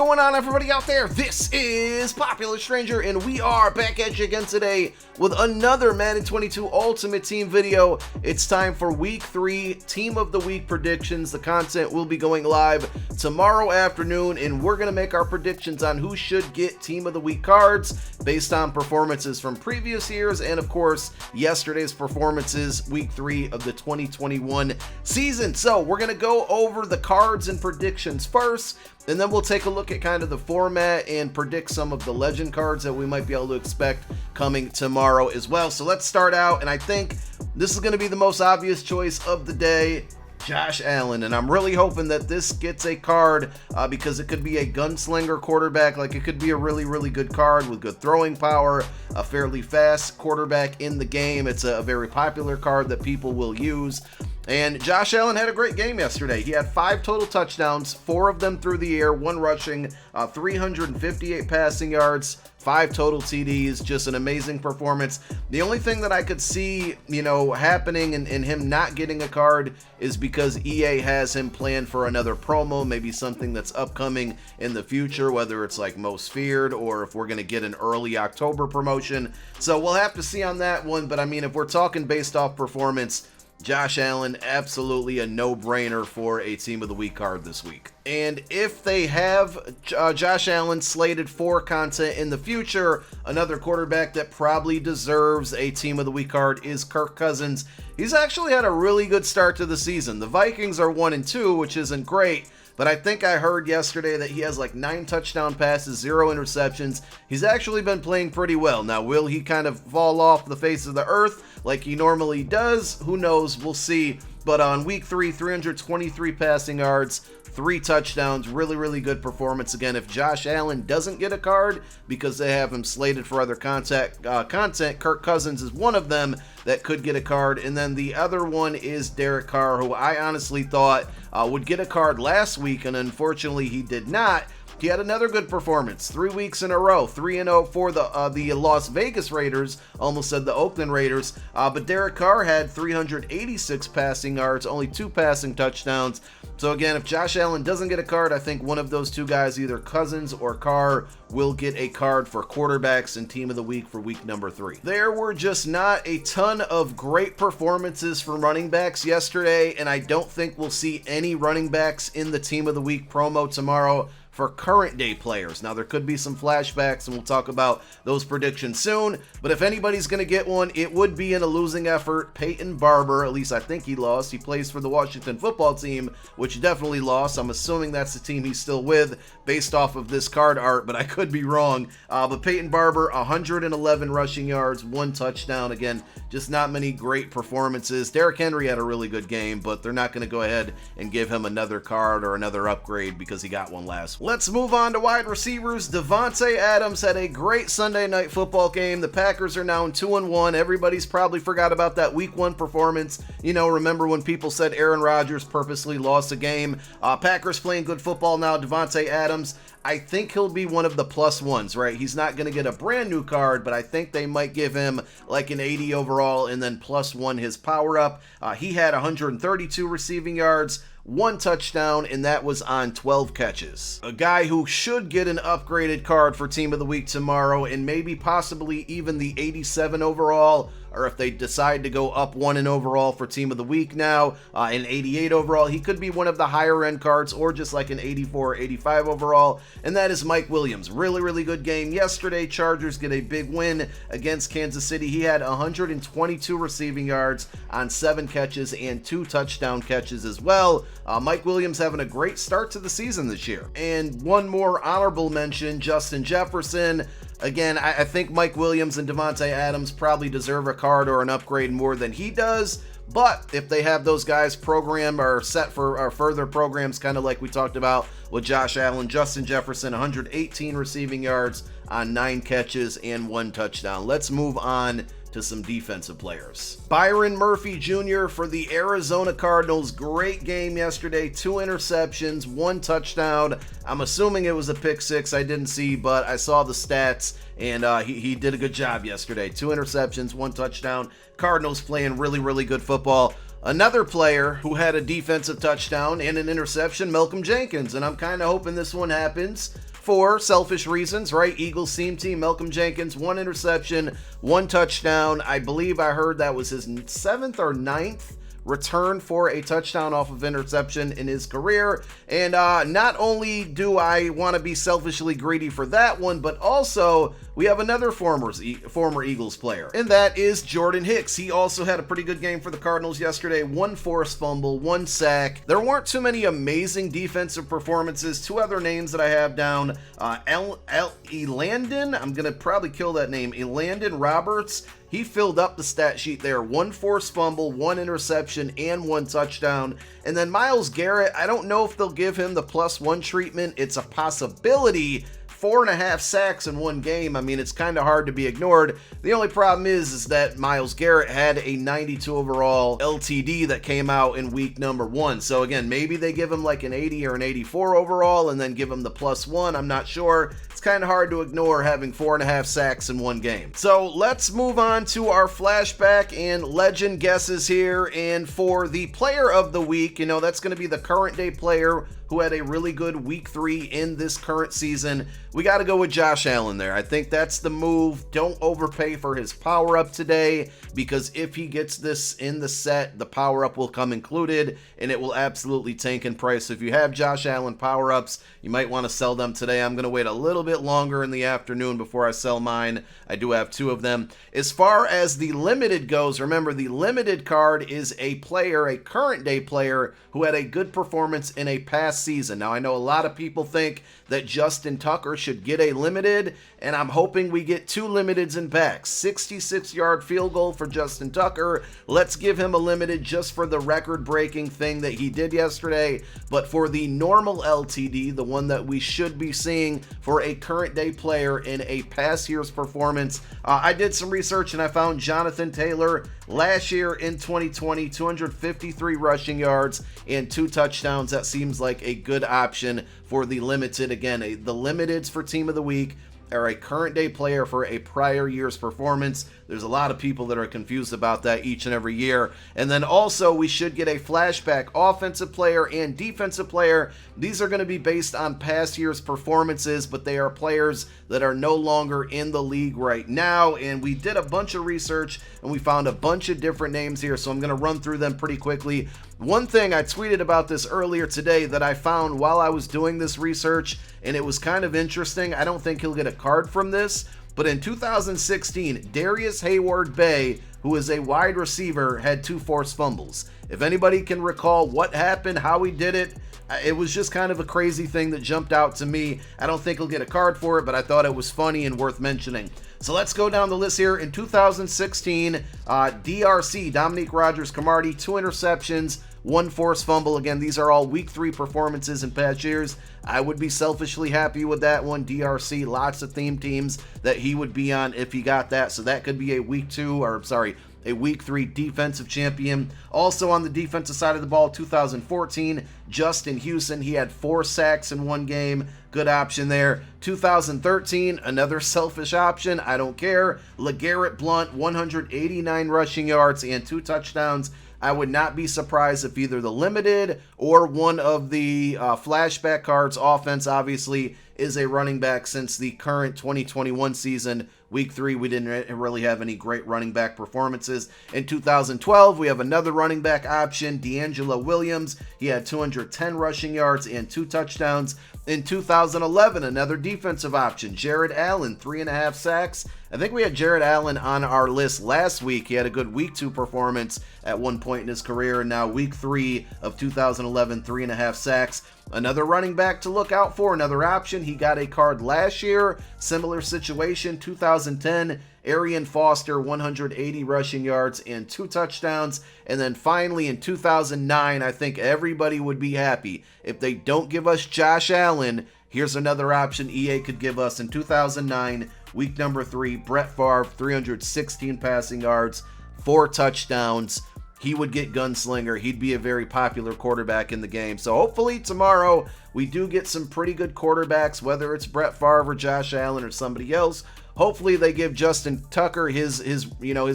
going on, everybody out there? This is Popular Stranger, and we are back at you again today with another Madden 22 Ultimate Team video. It's time for Week 3 Team of the Week predictions. The content will be going live tomorrow afternoon, and we're going to make our predictions on who should get Team of the Week cards based on performances from previous years and, of course, yesterday's performances, Week 3 of the 2021 season. So we're going to go over the cards and predictions first, and then we'll take a look at kind of the format and predict some of the legend cards that we might be able to expect coming tomorrow as well. So let's start out, and I think this is going to be the most obvious choice of the day, Josh Allen, and I'm really hoping that this gets a card because it could be a gunslinger quarterback. Like, it could be a really good card with good throwing power, a fairly fast quarterback in the game. It's a very popular card that people will use. And Josh Allen had a great game yesterday. He had 5 total touchdowns, 4 of them through the air, 1 rushing, 358 passing yards, 5 total TDs. Just an amazing performance. The only thing that I could see, happening in him not getting a card is because EA has him planned for another promo, maybe something that's upcoming in the future, whether it's like Most Feared or if we're going to get an early October promotion. So we'll have to see on that one. But I mean, if we're talking based off performance, Josh Allen, absolutely a no-brainer for a Team of the Week card this week. And if they have Josh Allen slated for content in the future, another quarterback that probably deserves a Team of the Week card is Kirk Cousins. He's actually had a really good start to the season. The Vikings are 1-2, which isn't great, but I think I heard yesterday that he has like 9 touchdown passes, 0 interceptions. He's actually been playing pretty well. Now, will he kind of fall off the face of the earth like he normally does? Who knows? We'll see. But on Week 3, 323 passing yards, 3 touchdowns, really good performance. Again, if Josh Allen doesn't get a card because they have him slated for other content, Kirk Cousins is one of them that could get a card. And then the other one is Derek Carr, who I honestly thought would get a card last week, and unfortunately he did not. He had another good performance, 3 weeks in a row, 3-0 for the Las Vegas Raiders, almost said the Oakland Raiders, but Derek Carr had 386 passing yards, only 2 passing touchdowns. So again, if Josh Allen doesn't get a card, I think one of those two guys, either Cousins or Carr, will get a card for quarterbacks and Team of the Week for week number 3. There were just not a ton of great performances from running backs yesterday, and I don't think we'll see any running backs in the Team of the Week promo tomorrow for current day players. Now, there could be some flashbacks, and we'll talk about those predictions soon, but if anybody's going to get one, it would be in a losing effort. Peyton Barber, at least I think he lost. He plays for the Washington football team, which definitely lost. I'm assuming that's the team he's still with based off of this card art, but I could be wrong. But Peyton Barber, 111 rushing yards, 1 touchdown. Again, just not many great performances. Derrick Henry had a really good game, but they're not going to go ahead and give him another card or another upgrade because he got one last week. Let's move on to wide receivers. Davante Adams had a great Sunday night football game. The Packers are now in 2-1. Everybody's probably forgot about that week 1 performance. Remember when people said Aaron Rodgers purposely lost a game? Packers playing good football now. Davante Adams, I think he'll be one of the plus ones, right? He's not going to get a brand new card, but I think they might give him like an 80 overall and then plus 1 his power up. He had 132 receiving yards, 1 touchdown, and that was on 12 catches. A guy who should get an upgraded card for Team of the Week tomorrow, and maybe possibly even the 87 overall, or if they decide to go up 1 in overall for Team of the Week now, an 88 overall, he could be one of the higher end cards, or just like an 84 or 85 overall, and that is Mike Williams. Really good game yesterday. Chargers get a big win against Kansas City. He had 122 receiving yards on 7 catches and 2 touchdown catches as well. Mike Williams having a great start to the season this year. And one more honorable mention, Justin Jefferson. Again, I think Mike Williams and Davante Adams probably deserve a card or an upgrade more than he does. But if they have those guys programmed or set for our further programs, kind of like we talked about with Josh Allen, Justin Jefferson, 118 receiving yards on 9 catches and 1 touchdown. Let's move on to some defensive players. Byron Murphy Jr. for the Arizona Cardinals. Great game yesterday. 2 interceptions, 1 touchdown. I'm assuming it was a pick 6. I didn't see, but I saw the stats, and he did a good job yesterday. 2 interceptions, 1 touchdown. Cardinals playing really good football. Another player who had a defensive touchdown and an interception, Malcolm Jenkins, and I'm kind of hoping this one happens for selfish reasons, right? Eagles team, Malcolm Jenkins, 1 interception, 1 touchdown. I believe I heard that was his 7th or 9th return for a touchdown off of interception in his career. And not only do I want to be selfishly greedy for that one, but also we have another former Eagles player, and that is Jordan Hicks. He also had a pretty good game for the Cardinals yesterday. 1 forced fumble, 1 sack. There weren't too many amazing defensive performances. 2 other names that I have down, Elandon, I'm going to probably kill that name, Elandon Roberts. He filled up the stat sheet there. 1 forced fumble, 1 interception, and 1 touchdown. And then Myles Garrett, I don't know if they'll give him the +1 treatment. It's a possibility. 4.5 sacks in 1 game. I mean, it's kind of hard to be ignored. The only problem is that Myles Garrett had a 92 overall LTD that came out in week number 1. So again, maybe they give him like an 80 or an 84 overall and then give him the +1. I'm not sure. It's kind of hard to ignore having 4.5 sacks in 1 game. So let's move on to our flashback and legend guesses here. And for the player of the week, you know, that's going to be the current day player who had a really good week 3 in this current season. We got to go with Josh Allen there. I think that's the move. Don't overpay for his power up today, because if he gets this in the set, the power up will come included and it will absolutely tank in price. So if you have Josh Allen power ups, you might want to sell them today. I'm going to wait a little bit longer in the afternoon before I sell mine. I do have 2 of them. As far as the limited goes, remember the limited card is a player, a current day player who had a good performance in a past season. Now I know a lot of people think that Justin Tucker should get a limited, and I'm hoping we get 2 limiteds in back. 66-yard field goal for Justin Tucker. Let's give him a limited just for the record-breaking thing that he did yesterday. But for the normal LTD, the one that we should be seeing for a current day player in a past year's performance, I did some research and I found Jonathan Taylor last year in 2020, 253 rushing yards and 2 touchdowns. That seems like a good option for the limited. Again, the limiteds for team of the week are a current day player for a prior year's performance. There's a lot of people that are confused about that each and every year. And then also we should get a flashback offensive player and defensive player. These are going to be based on past year's performances, but they are players that are no longer in the league right now. And we did a bunch of research and we found a bunch of different names here, so I'm going to run through them pretty quickly. One thing, I tweeted about this earlier today that I found while I was doing this research, and it was kind of interesting. I don't think he'll get a card from this, but in 2016, Darius Hayward-Bay, who is a wide receiver, had 2 forced fumbles. If anybody can recall what happened, how he did it, it was just kind of a crazy thing that jumped out to me. I don't think he'll get a card for it, but I thought it was funny and worth mentioning. So let's go down the list here. In 2016, DRC, Dominique Rodgers-Cromartie, 2 interceptions, 1 forced fumble. Again, these are all week 3 performances in past years. I would be selfishly happy with that one. DRC, lots of theme teams that he would be on if he got that. So that could be a week 3 defensive champion. Also on the defensive side of the ball, 2014, Justin Houston. He had 4 sacks in 1 game. Good option there. 2013, another selfish option. I don't care. LeGarrette Blount, 189 rushing yards and 2 touchdowns. I would not be surprised if either the limited or one of the flashback cards, offense obviously is a running back, since the current 2021 season, week 3, we didn't really have any great running back performances. In 2012, we have another running back option, D'Angelo Williams. He had 210 rushing yards and 2 touchdowns. In 2011, another defensive option, Jared Allen, 3.5 sacks. I think we had Jared Allen on our list last week. He had a good week 2 performance at one point in his career, and now week 3 of 2011, 3.5 sacks. Another running back to look out for, another option. He got a card last year, similar situation, 2010, Arian Foster, 180 rushing yards and 2 touchdowns. And then finally in 2009, I think everybody would be happy if they don't give us Josh Allen. Here's another option EA could give us in 2009, week number 3, Brett Favre, 316 passing yards, 4 touchdowns. He would get gunslinger. He'd be a very popular quarterback in the game. So hopefully tomorrow we do get some pretty good quarterbacks, whether it's Brett Favre or Josh Allen or somebody else. Hopefully they give Justin Tucker his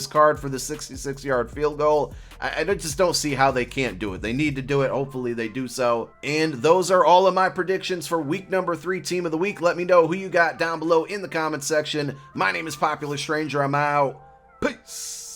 card for the 66-yard field goal. I just don't see how they can't do it. They need to do it. Hopefully they do so. And those are all of my predictions for week number 3 team of the week. Let me know who you got down below in the comments section. My name is Popular Stranger. I'm out. Peace.